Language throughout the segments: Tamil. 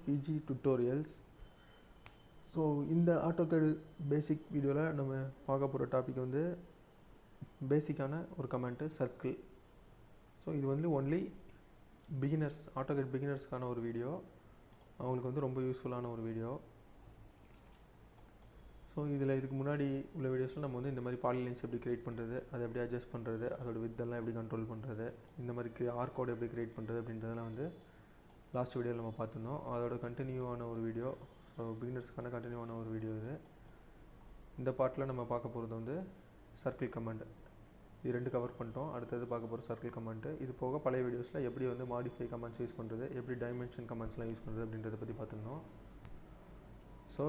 PG tutorials. ஸோ இந்த AutoCAD பேசிக் வீடியோவில் நம்ம பார்க்க போகிற டாபிக் வந்து பேசிக்கான ஒரு கமெண்ட்டு சர்க்கிள். ஸோ இது வந்து ஒன்லி பிகினர்ஸ், AutoCAD பிகினர்ஸ்க்கான ஒரு வீடியோ. அவங்களுக்கு வந்து ரொம்ப யூஸ்ஃபுல்லான ஒரு வீடியோ. ஸோ இதில் இதுக்கு முன்னாடி உள்ள வீடியோஸில் நம்ம வந்து இந்த மாதிரி பாலிலைன்ஸ் எப்படி க்ரியேட் பண்ணுறது, அதை எப்படி அட்ஜஸ்ட் பண்ணுறது, அதோட வித்தெல்லாம் எப்படி கண்ட்ரோல் பண்ணுறது, இந்த மாதிரி ஆர் கோட் எப்படி க்ரியேட் பண்ணுறது அப்படின்றதெல்லாம் வந்து லாஸ்ட் வீடியோவில் நம்ம பார்த்துருந்தோம். அதோட கண்டினியூவான ஒரு வீடியோ. ஸோ பிகினர்ஸ்க்கான கண்டினியூவான ஒரு வீடியோ இது. இந்த பார்ட்டில் நம்ம பார்க்க போகிறது வந்து சர்க்கிள் கமாண்ட். இது ரெண்டு கவர் பண்ணிட்டோம். அடுத்தது பார்க்க போகிற சர்க்கிள் கமாண்ட்டு. இது போக பழைய வீடியோஸில் எப்படி வந்து மாடிஃபை கமாண்ட்ஸ் யூஸ் பண்ணுறது, எப்படி டைமென்ஷன் கமாண்ட்ஸ்லாம் யூஸ் பண்ணுறது அப்படின்றத பற்றி பார்த்துருந்தோம். ஸோ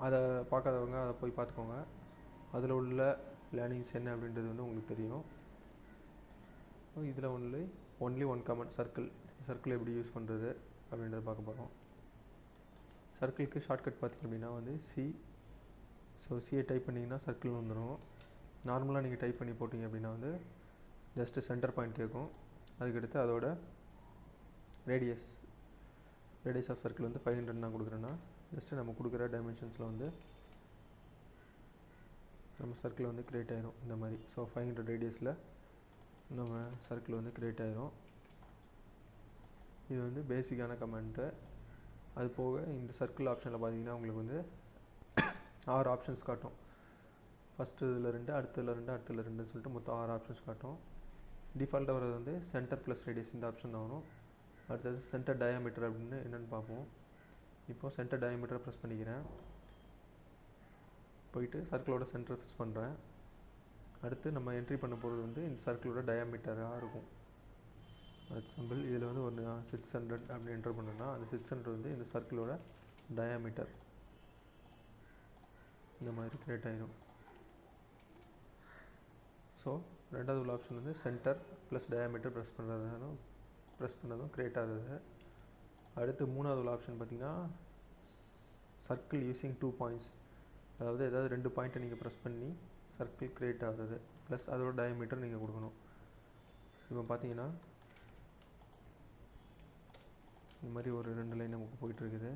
அதை பார்க்காதவங்க அதை போய் பார்த்துக்கோங்க. அதில் உள்ள லேர்னிங்ஸ் என்ன அப்படின்றது வந்து உங்களுக்கு தெரியும். ஸோ இதில் ஒன்லி ஒன் கமாண்ட் சர்க்கிள் எப்படி யூஸ் பண்ணுறது அப்படின்றத பார்க்க போகிறோம். சர்க்கிளுக்கு ஷார்ட்கட் பார்த்திங்க அப்படின்னா வந்து ஸோ சியை டைப் பண்ணிங்கன்னா சர்க்கிள் வந்துடும். நார்மலாக நீங்கள் டைப் பண்ணி போட்டிங்க அப்படின்னா வந்து ஜஸ்ட்டு சென்டர் பாயிண்ட் கேட்கும். அதுக்கடுத்து அதோட ரேடியஸ் ஆஃப் சர்க்கிள் வந்து 500 நான் கொடுக்குறேன்னா ஜஸ்ட்டு நம்ம கொடுக்குற டைமென்ஷன்ஸில் வந்து நம்ம சர்க்கிள் வந்து க்ரியேட் ஆகிரும் இந்த மாதிரி. ஸோ 500 ரேடியஸில் நம்ம சர்க்கிள் வந்து க்ரியேட் ஆகிரும். இது வந்து பேசிக்கான கமெண்ட்டு. அது போக இந்த சர்க்கிள் ஆப்ஷனில் பார்த்தீங்கன்னா உங்களுக்கு வந்து 6 ஆப்ஷன்ஸ் காட்டும். ஃபஸ்ட்டு இதில் 2, அடுத்ததில் 2, அடுத்ததில் 2ன்னு சொல்லிட்டு மொத்தம் 6 ஆப்ஷன்ஸ் காட்டும். டிஃபால்ட்டாக வரது வந்து சென்டர் ப்ளஸ் ரேடியஸ் இந்த ஆப்ஷன் தான் வரும். அடுத்தது சென்டர் டயாமீட்டர் அப்படின்னு என்னென்னு பார்ப்போம். இப்போது சென்டர் டயாமீட்டரை ப்ரெஸ் பண்ணிக்கிறேன். போயிட்டு சர்க்கிளோட சென்டர் ஃபிக்ஸ் பண்ணுறேன். அடுத்து நம்ம என்ட்ரி பண்ண போகிறது வந்து இந்த சர்க்கிளோட டயாமீட்டராக இருக்கும். எக்ஸாம்பிள் இதில் வந்து ஒரு 600 அப்படின்னு என்டர் பண்ணோன்னா அந்த 600 வந்து இந்த சர்க்கிளோட டயாமீட்டர் இந்த மாதிரி க்ரியேட் ஆகிடும். ஸோ ரெண்டாவது உள்ள ஆப்ஷன் வந்து சென்டர் ப்ளஸ் டயாமீட்டர் ப்ரெஸ் பண்ணதும் க்ரியேட் ஆகுது. அடுத்து மூணாவது உள்ள ஆப்ஷன் பார்த்திங்கன்னா சர்க்கிள் யூஸிங் 2 பாயிண்ட்ஸ். அதாவது ஏதாவது 2 பாயிண்ட்டை நீங்கள் ப்ரெஸ் பண்ணி சர்க்கிள் க்ரியேட் ஆகுது. ப்ளஸ் அதோட டயாமீட்டர் நீங்கள் கொடுக்கணும். இப்போ பார்த்தீங்கன்னா இந்த மாதிரி ஒரு 2 லைன் நமக்கு போயிட்டுருக்குது.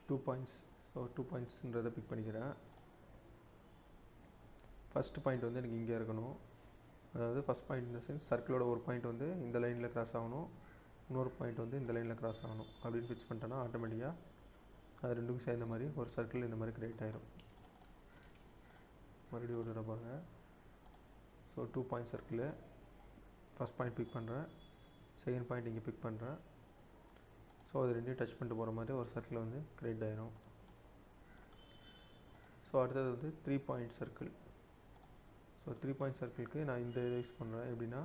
Two points. ஸோ 2 பாயிண்ட்ஸ்ன்றதை பிக் பண்ணிக்கிறேன். ஃபஸ்ட்டு பாயிண்ட் வந்து எனக்கு இங்கே இருக்கணும். அதாவது ஃபஸ்ட் பாயிண்ட் இந்த சென்ஸ் சர்க்கிளோட ஒரு பாயிண்ட் வந்து இந்த லைனில் கிராஸ் ஆகணும், இன்னொரு பாயிண்ட் வந்து இந்த லைனில் கிராஸ் ஆகணும் அப்படின்னு ஃபிக்ஸ் பண்ணிட்டேன்னா ஆட்டோமேட்டிக்காக அது ரெண்டுக்கும் சேர்ந்த மாதிரி ஒரு சர்க்கிள் இந்த மாதிரி க்ரியேட் ஆகிரும். மறுபடியும் ஒரு தடவை பாருங்க. So 2 point circle. First point pick பண்ணுறேன், செகண்ட் பாயிண்ட் இங்கே பிக் பண்ணுறேன். ஸோ அது ரெண்டையும் டச் பண்ணிட்டு போகிற மாதிரி ஒரு சர்க்கிள் வந்து க்ரியேட் ஆகிரும். ஸோ அடுத்தது வந்து 3 பாயிண்ட் சர்க்கிள். ஸோ 3 பாயிண்ட் சர்க்கிளுக்கு நான் இந்த இதை யூஸ் பண்ணுறேன். எப்படின்னா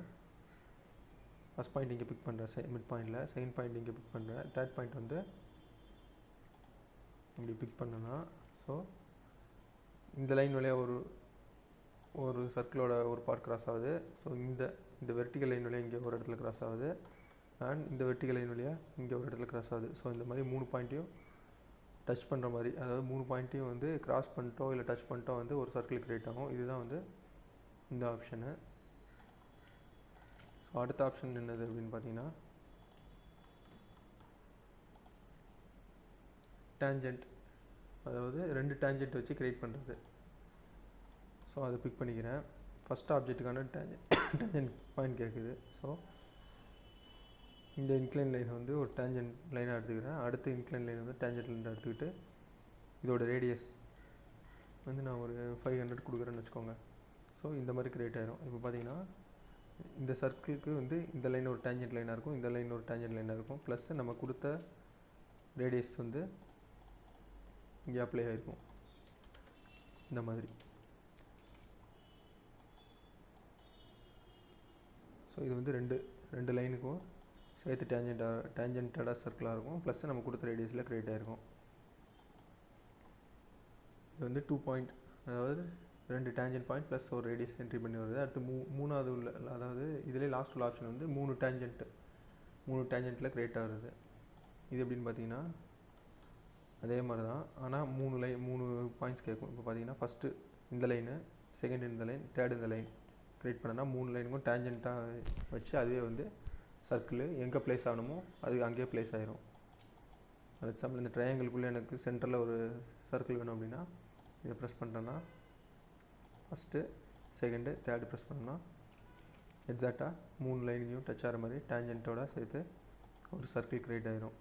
ஃபஸ்ட் பாயிண்ட் இங்கே பிக் பண்ணுறேன் மிட் பாயிண்டில், செகண்ட் பாயிண்ட் இங்கே பிக் பண்ணுறேன், தேர்ட் பாயிண்ட் வந்து இப்படி பிக் பண்ணேன்னா ஸோ இந்த லைன் வழியாக ஒரு சர்க்கிளோட ஒரு பார்ட் கிராஸ் ஆகுது. ஸோ இந்த வெர்டிகல் லைன் வழியாக இங்கே ஒரு இடத்துல கிராஸ் ஆகுது, அண்ட் இந்த வெர்டிகல் லைன் வழியாக இங்கே ஒரு இடத்துல கிராஸ் ஆகுது. ஸோ இந்த மாதிரி 3 பாயிண்ட்டையும் டச் பண்ணுற மாதிரி, அதாவது 3 பாயிண்ட்டையும் வந்து கிராஸ் பண்ணிட்டோ இல்லை டச் பண்ணிட்டோ வந்து ஒரு சர்க்கிள் க்ரியேட் ஆகும். இதுதான் வந்து இந்த ஆப்ஷனு. ஸோ அடுத்த ஆப்ஷன் என்னது அப்படின்னு பார்த்தீங்கன்னா டேஞ்சன்ட். அதாவது 2 டேஞ்சன்ட் வச்சு க்ரியேட் பண்ணுறது. ஸோ அதை பிக் பண்ணிக்கிறேன். ஃபஸ்ட் ஆப்ஜெக்ட்டுக்கான டேஞ்சன்ட் பாயிண்ட் கேட்குது. ஸோ இந்த இன்க்ளைன் லைன் வந்து ஒரு டேஞ்சன்ட் லைனாக எடுத்துக்கிறேன். அடுத்த இன்க்ளைன் லைன் வந்து டேஞ்சன்ட் லைனாக எடுத்துக்கிட்டு இதோட ரேடியஸ் வந்து நான் ஒரு 500 கொடுக்குறேன்னு வச்சுக்கோங்க. ஸோ இந்த மாதிரி க்ரியேட் ஆகிரும். இப்போ பார்த்தீங்கன்னா இந்த சர்க்கிளுக்கு வந்து இந்த லைன் ஒரு டேஞ்சன்ட் லைனாக இருக்கும், இந்த லைன் ஒரு டேஞ்சன்ட் லைனாக இருக்கும், ப்ளஸ் நம்ம கொடுத்த ரேடியஸ் வந்து இங்கே அப்ளை ஆகிருக்கும் இந்த மாதிரி. ஸோ இது வந்து ரெண்டு லைனுக்கும் சேர்த்து டேஞ்சன்டடாக சர்க்கிளாக இருக்கும், ப்ளஸ் நம்ம கொடுத்த ரேடியஸில் க்ரியேட் ஆகிருக்கும். இது வந்து 2 பாயிண்ட், அதாவது 2 டேஞ்சன்ட் பாயிண்ட் ப்ளஸ் ஒரு ரேடியஸ் என்ட்ரி பண்ணி வருது. அடுத்து மூணாவது உள்ள, அதாவது இதிலே லாஸ்ட் உள்ள ஆப்ஷன் வந்து 3 டேஞ்சன்ட்டில் க்ரியேட் ஆகுது. இது எப்படின்னு பார்த்தீங்கன்னா அதே மாதிரி தான், ஆனால் 3 பாயிண்ட்ஸ் கேட்கும். இப்போ பார்த்தீங்கன்னா ஃபஸ்ட்டு இந்த லைனு, செகண்ட் இந்த லைன், தேர்ட் இந்த லைன், க்ரியேட் பண்ணனா 3 லைனுக்கும் டேஞ்செண்ட்டாக வச்சு அதுவே வந்து சர்க்கிள் எங்கே ப்ளேஸ் ஆகணுமோ அது அங்கேயே ப்ளேஸ் ஆகிரும். ஃபார் எக்ஸாம்பிள் இந்த ட்ரையாங்கிள்குள்ளே எனக்கு சென்டரில் ஒரு சர்க்கிள் வேணும் அப்படின்னா இதை ப்ரெஸ் பண்ணுறேன்னா ஃபஸ்ட்டு செகண்டு தேர்டு ப்ரெஸ் பண்ணோன்னா எக்ஸாக்டாக 3 லைனையும் டச் ஆகிற மாதிரி டேஞ்செண்ட்டோட சேர்த்து ஒரு சர்க்கிள் க்ரியேட் ஆகிரும்.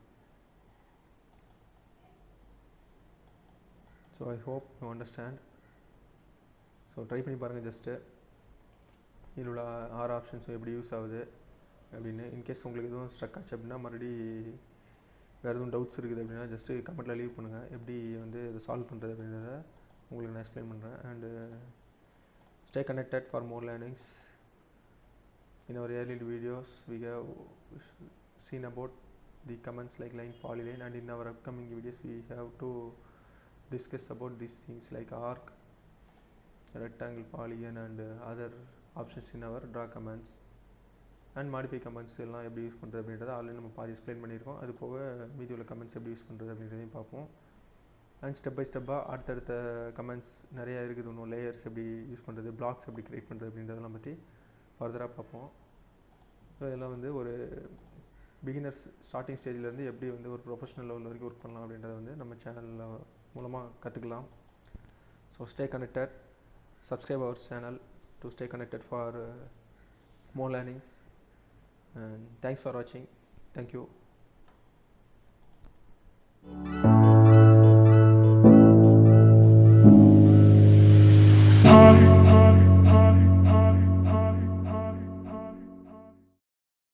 So I hope you understand. So try பண்ணி பாருங்கள். ஜஸ்ட்டு இதில் உள்ள 6 ஆப்ஷன்ஸும் எப்படி யூஸ் ஆகுது அப்படின்னு. இன்கேஸ் உங்களுக்கு எதுவும் ஸ்ட்ரக் ஆச்சு அப்படின்னா மறுபடி வேறு எதுவும் டவுட்ஸ் இருக்குது அப்படின்னா ஜஸ்ட்டு கமெண்ட்டில் லீவ் பண்ணுங்கள். எப்படி வந்து இதை சால்வ் பண்ணுறது அப்படின்றத உங்களுக்கு நான் எக்ஸ்பிளைன் பண்ணுறேன். And stay connected for more learnings. In our earlier videos we have seen about the commands like line, polyline, and in our upcoming videos we have to discuss about these things like arc, rectangle, polygon, and other options in our draw commands and modify commands எல்லாம் எப்படி யூஸ் பண்ணுறது அப்படின்றத ஆல்ரெடி நம்ம பாதி எக்ஸ்பிளைன் பண்ணியிருக்கோம். அது போக மீதி உள்ள கமெண்ட்ஸ் எப்படி யூஸ் பண்ணுறது அப்படின்றதையும் பார்ப்போம். அண்ட் ஸ்டெப் பை ஸ்டெப்பாக அடுத்தடுத்த கமெண்ட்ஸ் நிறையா இருக்குது. இன்னும் லேயர்ஸ் எப்படி யூஸ் பண்ணுறது, பிளாக்ஸ் எப்படி க்ரியேட் பண்ணுறது அப்படின்றதெல்லாம் பற்றி ஃபர்தராக பார்ப்போம். ஸோ இதெல்லாம் வந்து ஒரு பிகினர்ஸ் ஸ்டார்டிங் ஸ்டேஜ்லேருந்து எப்படி வந்து ஒரு ப்ரொஃபஷனல் லெவல் வரைக்கும் ஒர்க் பண்ணலாம் அப்படின்றத வந்து நம்ம சேனலில் மூலமாக கற்றுக்கலாம். So stay connected, subscribe our channel to stay connected for more learnings, and thanks for watching. Thank you.